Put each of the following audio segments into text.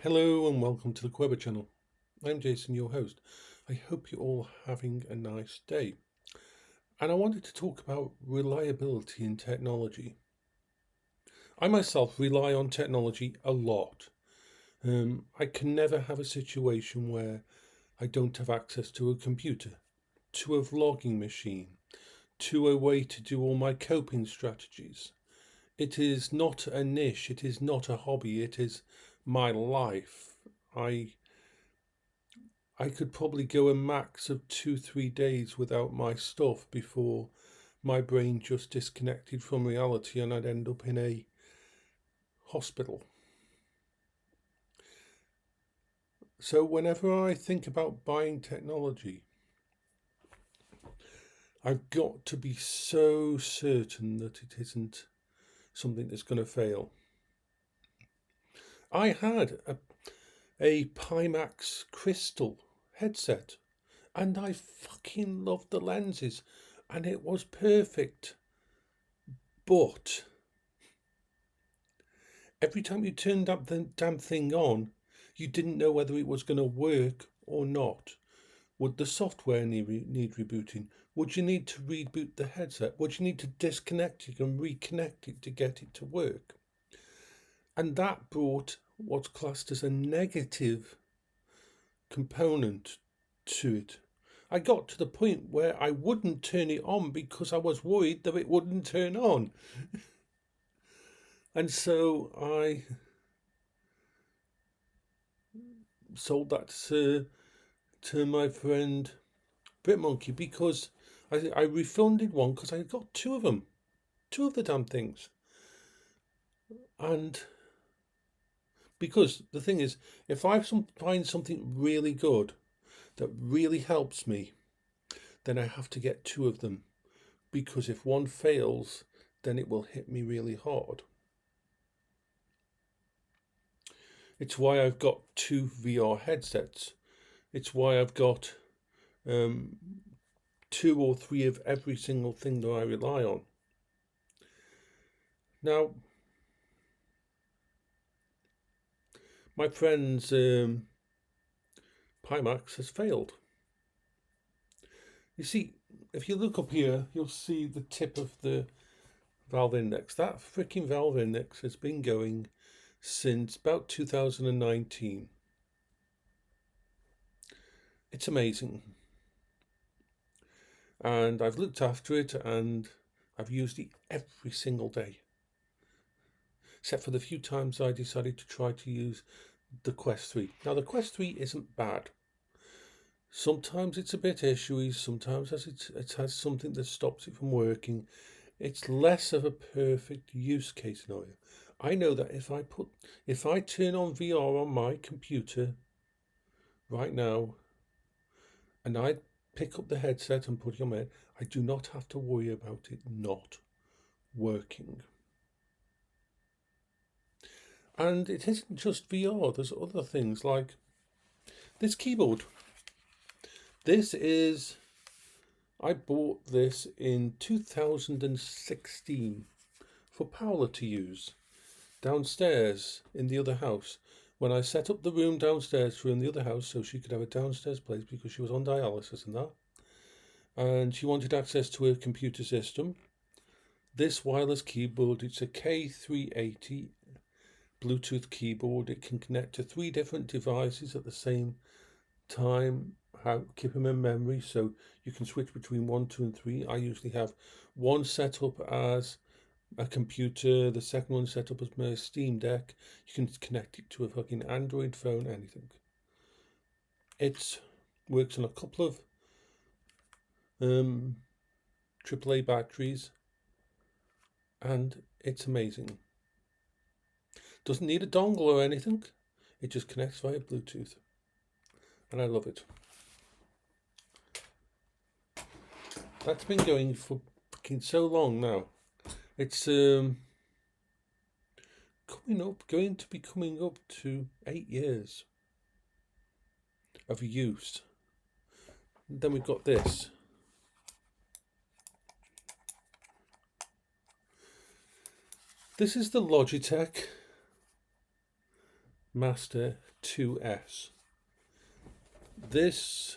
Hello and welcome to the Queber channel. I'm Jason, your host. I hope you're all having a nice day. And I wanted to talk about reliability in technology. I myself rely on technology a lot. I can never have a situation where I don't have access to a computer, to a vlogging machine, to a way to do all my coping strategies. It is not a niche, it is not a hobby, it is my life. I could probably go a max of 2-3 days without my stuff before my brain just disconnected from reality and I'd end up in a hospital. So whenever I think about buying technology, I've got to be so certain that it isn't something that's going to fail. I had a Pimax Crystal headset and I fucking loved the lenses and it was perfect. But every time you turned up the damn thing on, you didn't know whether it was going to work or not. Would the software need rebooting? Would you need to reboot the headset? Would you need to disconnect it and reconnect it to get it to work? And that brought what's classed as a negative component to it. I got to the point where I wouldn't turn it on because I was worried that it wouldn't turn on. And so I sold that to my friend Monkey because I refunded one because I got two of them, two of the damn things. And because the thing is, if I find something really good that really helps me, then I have to get two of them because if one fails, then it will hit me really hard. It's why I've got two VR headsets. It's why I've got 2 or 3 of every single thing that I rely on. Now, my friend's Pimax has failed. You see, if you look up here, you'll see the tip of the valve index. That freaking valve index has been going since about 2019. It's amazing. And I've looked after it and I've used it every single day. Except for the few times I decided to try to use the Quest 3. Now the Quest 3 isn't bad. Sometimes it's a bit issuey, sometimes it has something that stops it from working. It's less of a perfect use case scenario. I know that if I turn on VR on my computer right now and I pick up the headset and put it on my head, I do not have to worry about it not working. And it isn't just VR, there's other things like this keyboard. I bought this in 2016 for Paola to use downstairs in the other house. When I set up the room downstairs for her in the other house so she could have a downstairs place because she was on dialysis and that. And she wanted access to her computer system. This wireless keyboard, it's a K380 Bluetooth keyboard. It can connect to 3 different devices at the same time. Keep them in memory so you can switch between 1, 2 and 3. I usually have one set up as a computer, the second one set up as my Steam Deck. You can connect it to a fucking Android phone, anything. It works on a couple of AAA batteries and it's amazing. Doesn't need a dongle or anything. It just connects via Bluetooth and I love it. That's been going for fucking so long now. It's going to be coming up to 8 years of use. And then we've got this. This is the Logitech Master 2S. This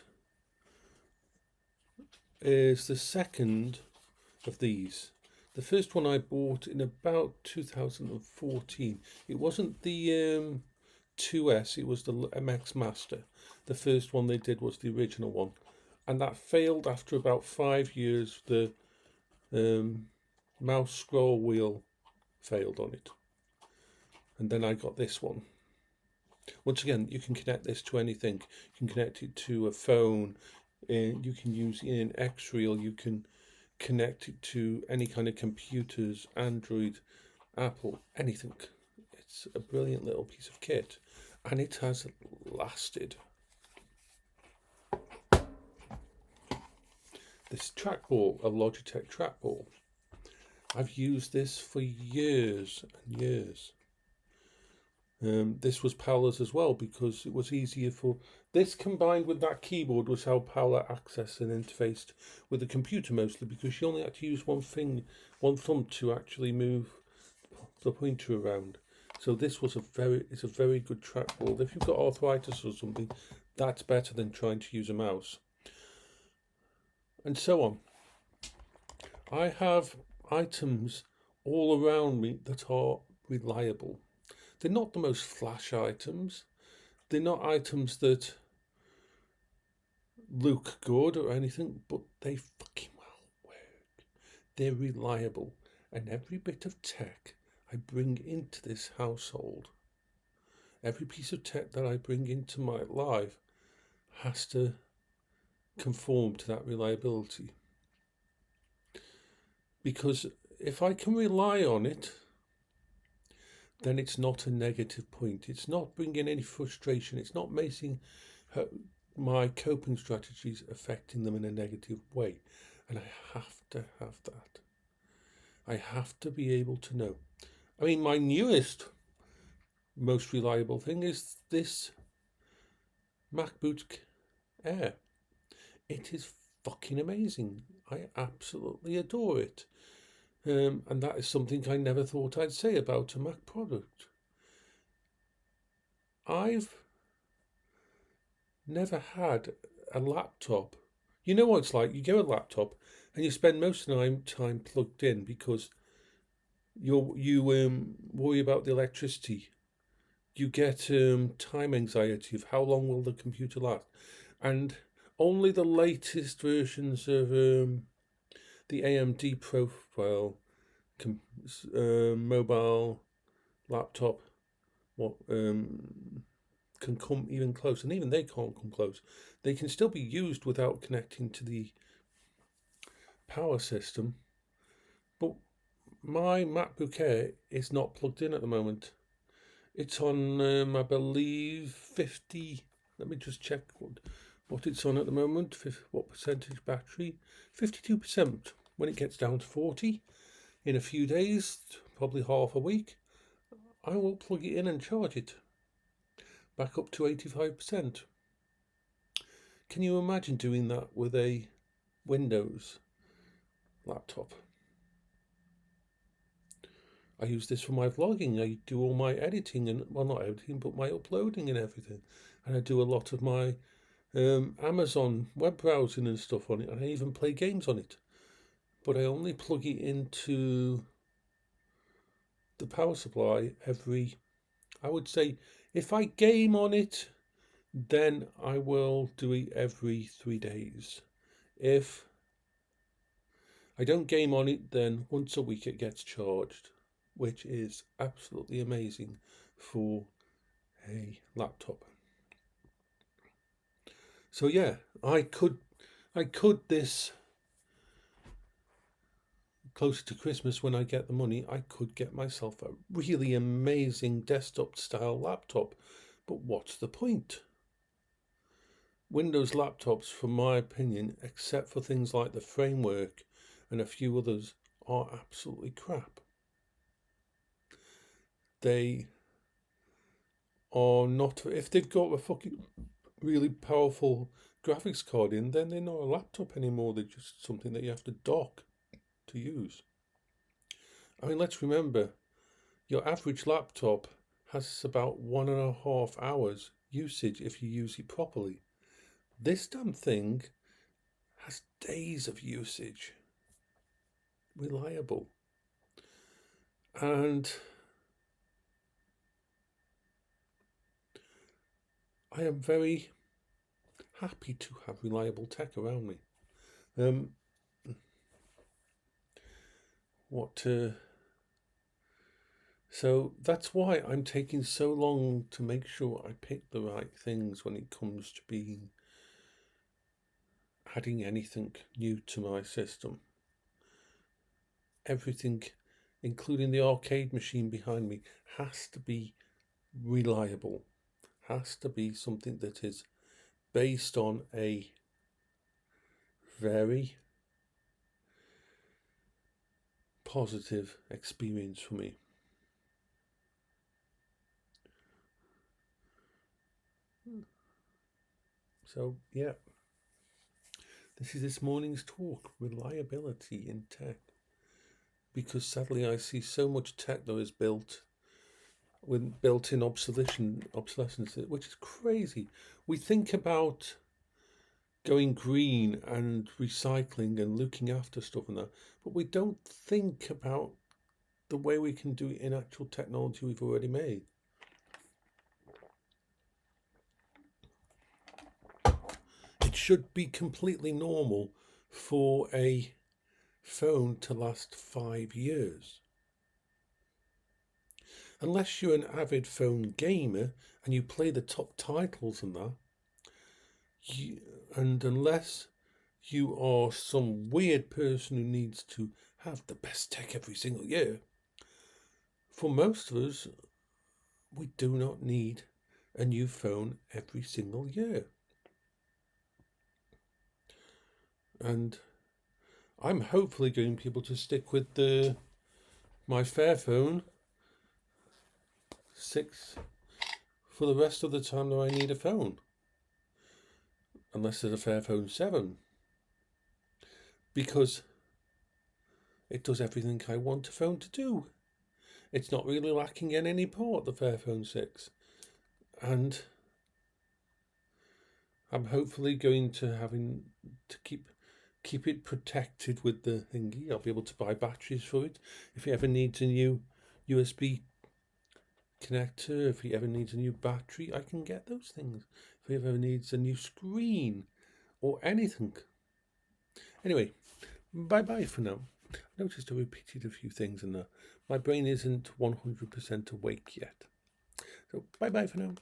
is the second of these. The first one I bought in about 2014. It wasn't the 2S, it was the MX Master. The first one they did was the original one, and that failed after about 5 years. The mouse scroll wheel failed on it, and then I got this one. Once again, you can connect this to anything. You can connect it to a phone, you can use it in X-Reel, you can connect it to any kind of computers, Android, Apple, anything. It's a brilliant little piece of kit, and it has lasted. This trackball, a Logitech trackball. I've used this for years and years. This was Paola's as well, because it was easier for this, combined with that keyboard, was how Paola accessed and interfaced with the computer mostly, because she only had to use one thumb to actually move the pointer around. So this was it's a very good trackball. If you've got arthritis or something, that's better than trying to use a mouse. And so on. I have items all around me that are reliable. They're not the most flash items. They're not items that look good or anything, but they fucking well work. They're reliable. And every bit of tech I bring into this household, every piece of tech that I bring into my life has to conform to that reliability. Because if I can rely on it, then it's not a negative point. It's not bringing any frustration. It's not making my coping strategies affecting them in a negative way. And I have to have that. I have to be able to know. I mean, my newest, most reliable thing is this MacBook Air. It is fucking amazing. I absolutely adore it. And that is something I never thought I'd say about a Mac product. I've never had a laptop. You know what it's like? You get a laptop and you spend most of the time plugged in because you worry about the electricity. You get time anxiety of how long will the computer last. And only the latest versions of the AMD profile mobile laptop can come even close, and even they can't come close. They can still be used without connecting to the power system, but my MacBook Air is not plugged in at the moment. It's on I believe 50, let me just check what it's on at the moment, what percentage battery, 52%. When it gets down to 40 in a few days, probably half a week, I will plug it in and charge it back up to 85%. Can you imagine doing that with a Windows laptop? I use this for my vlogging. I do all my editing and, well, not editing, but my uploading and everything. And I do a lot of my Amazon web browsing and stuff on it. And I even play games on it. But I only plug it into the power supply I would say, if I game on it, then I will do it every 3 days. If I don't game on it, then once a week it gets charged, which is absolutely amazing for a laptop. So yeah, I could this closer to Christmas, when I get the money, I could get myself a really amazing desktop style laptop. But what's the point? Windows laptops, from my opinion, except for things like the framework and a few others, are absolutely crap. They are not, if they've got a fucking really powerful graphics card in, then they're not a laptop anymore. They're just something that you have to dock to use. I mean, let's remember, your average laptop has about 1.5 hours usage if you use it properly. This damn thing has days of usage. Reliable. And I am very happy to have reliable tech around me. So that's why I'm taking so long to make sure I pick the right things when it comes to being adding anything new to my system. Everything, including the arcade machine behind me, has to be reliable, has to be something that is based on a very positive experience for me. So, yeah, this is this morning's talk, reliability in tech. Because sadly I see so much tech that is built with built-in obsolescence, which is crazy. We think about going green and recycling and looking after stuff and that, but we don't think about the way we can do it in actual technology we've already made. It should be completely normal for a phone to last 5 years. Unless you're an avid phone gamer and you play the top titles and that, and unless you are some weird person who needs to have the best tech every single year, for most of us, we do not need a new phone every single year. And I'm hopefully going to be able to stick with my Fairphone 6 for the rest of the time that I need a phone. Unless there's a Fairphone 7. Because it does everything I want a phone to do. It's not really lacking in any part, the Fairphone 6. And I'm hopefully going to keep it protected with the thingy. I'll be able to buy batteries for it. If it ever needs a new USB connector, if it ever needs a new battery, I can get those things. If it ever needs a new screen or anything. Anyway, bye-bye for now. I noticed I repeated a few things in there. My brain isn't 100% awake yet. So bye-bye for now.